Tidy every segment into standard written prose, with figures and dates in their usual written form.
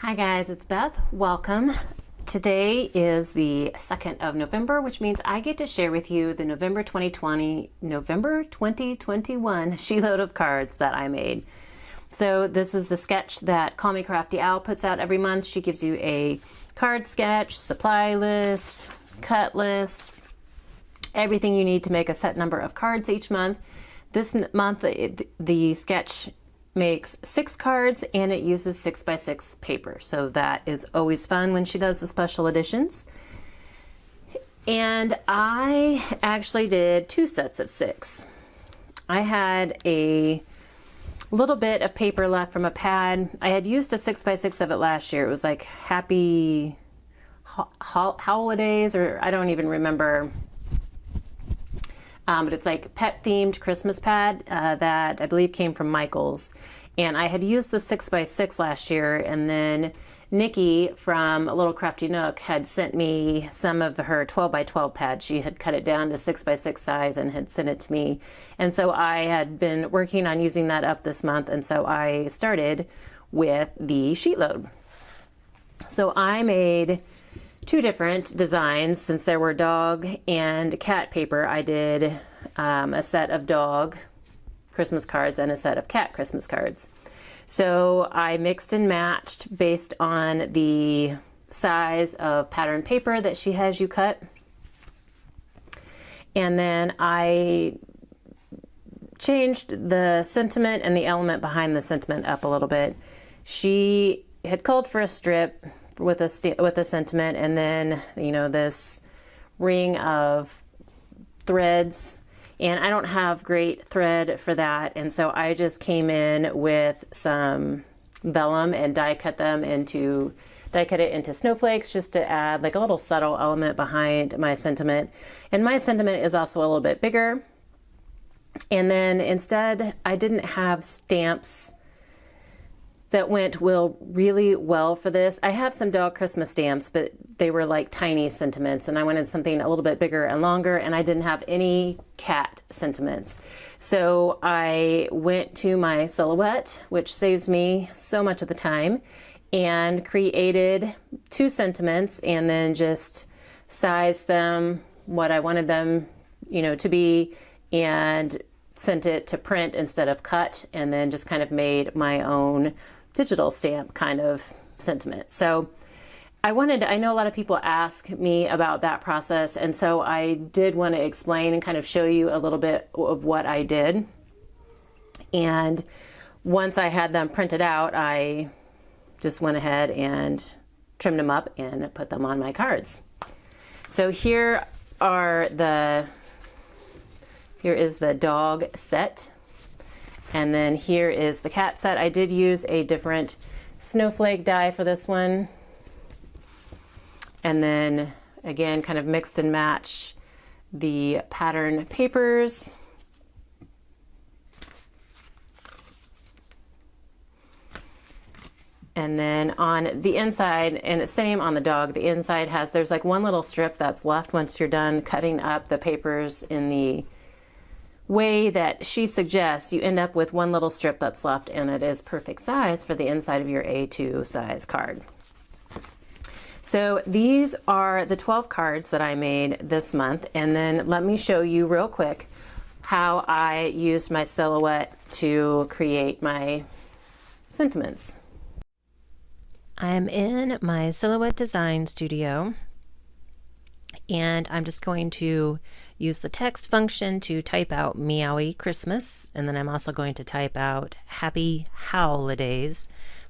Hi guys, it's Beth. Welcome. Today is the 2nd of November, which means I get to share with you the November 2021 sheetload of cards that I made. So this is the sketch that Call Me Crafty Owl puts out every month. She gives you a card sketch, supply list, cut list, everything you need to make a set number of cards each month. This month, the sketch makes 6 cards and it uses 6x6 paper. So that is always fun when she does the special editions. And I actually did 2 sets of 6. I had a little bit of paper left from a pad. I had used a 6x6 of it last year. It was like Happy Holidays, or I don't even remember. But it's like pet themed Christmas pad that I believe came from Michael's. And I had used the 6x6 last year, and then Nikki from A Little Crafty Nook had sent me some of her 12x12 pads. She had cut it down to 6x6 size and had sent it to me. And so I had been working on using that up this month, and so I started with the Sheetload. So I made 2 different designs. Since there were dog and cat paper, I did a set of dog Christmas cards and a set of cat Christmas cards. So I mixed and matched based on the size of pattern paper that she has you cut. And then I changed the sentiment and the element behind the sentiment up a little bit. She had called for a strip with a sentiment, and then this ring of threads, and I don't have great thread for that, and so I just came in with some vellum and die cut it into snowflakes just to add like a little subtle element behind my sentiment. And my sentiment is also a little bit bigger. And then instead I didn't have stamps that went really well for this. I have some dog Christmas stamps, but they were like tiny sentiments, and I wanted something a little bit bigger and longer, and I didn't have any cat sentiments. So I went to my silhouette, which saves me so much of the time, and created 2 sentiments and then just sized them what I wanted them, to be, and sent it to print instead of cut, and then just kind of made my own digital stamp kind of sentiment. So I know a lot of people ask me about that process, and so I did want to explain and kind of show you a little bit of what I did. And once I had them printed out, I just went ahead and trimmed them up and put them on my cards. So here is the dog set. And then here is the cat set. I did use a different snowflake die for this one. And then again, kind of mixed and matched the pattern papers. And then on the inside, and same on the dog, the inside there's like one little strip that's left once you're done cutting up the papers in the way that she suggests. You end up with one little strip that's left, and it is perfect size for the inside of your A2 size card. So these are the 12 cards that I made this month, and then let me show you real quick how I used my silhouette to create my sentiments. I'm in my Silhouette Design Studio, and I'm just going to use the text function to type out Meowie Christmas, and then I'm also going to type out Happy Holidays.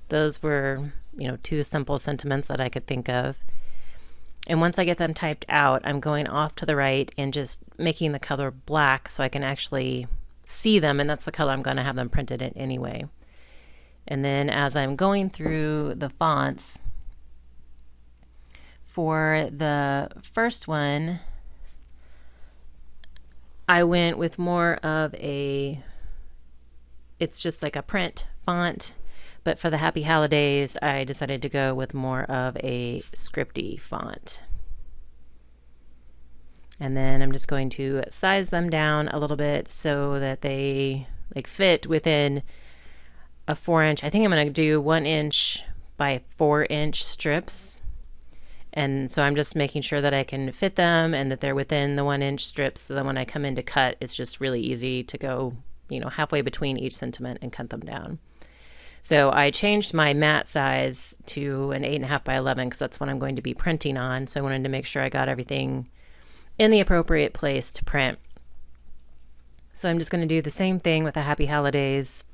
Those were, 2 simple sentiments that I could think of. And once I get them typed out, I'm going off to the right and just making the color black so I can actually see them, and that's the color I'm going to have them printed in anyway. And then as I'm going through the fonts, for the first one, I went with more of it's just like a print font, but for the Happy Holidays, I decided to go with more of a scripty font. And then I'm just going to size them down a little bit so that they fit within a 4-inch. I think I'm going to do 1-inch by 4-inch strips. And so I'm just making sure that I can fit them and that they're within the 1-inch strips, so that when I come in to cut, it's just really easy to go, you know, halfway between each sentiment and cut them down. So I changed my mat size to an 8.5 by 11 because that's what I'm going to be printing on. So I wanted to make sure I got everything in the appropriate place to print. So I'm just going to do the same thing with the Happy Holidays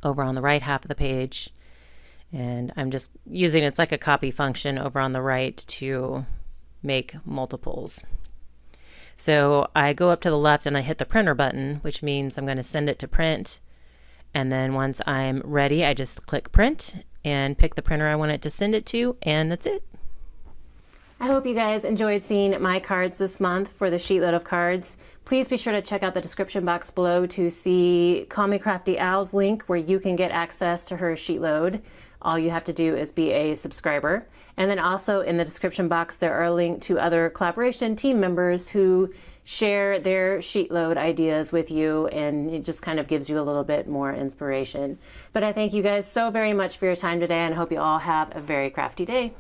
over on the right half of the page. And I'm just using, it's like a copy function over on the right to make multiples. So I go up to the left and I hit the printer button, which means I'm going to send it to print. And then once I'm ready, I just click print and pick the printer I want it to send it to, and that's it. I hope you guys enjoyed seeing my cards this month for the Sheetload of cards. Please be sure to check out the description box below to see Call Me Crafty Al's link where you can get access to her Sheetload. All you have to do is be a subscriber. And then also in the description box, there are links to other collaboration team members who share their Sheetload ideas with you, and it just kind of gives you a little bit more inspiration. But I thank you guys so very much for your time today, and I hope you all have a very crafty day.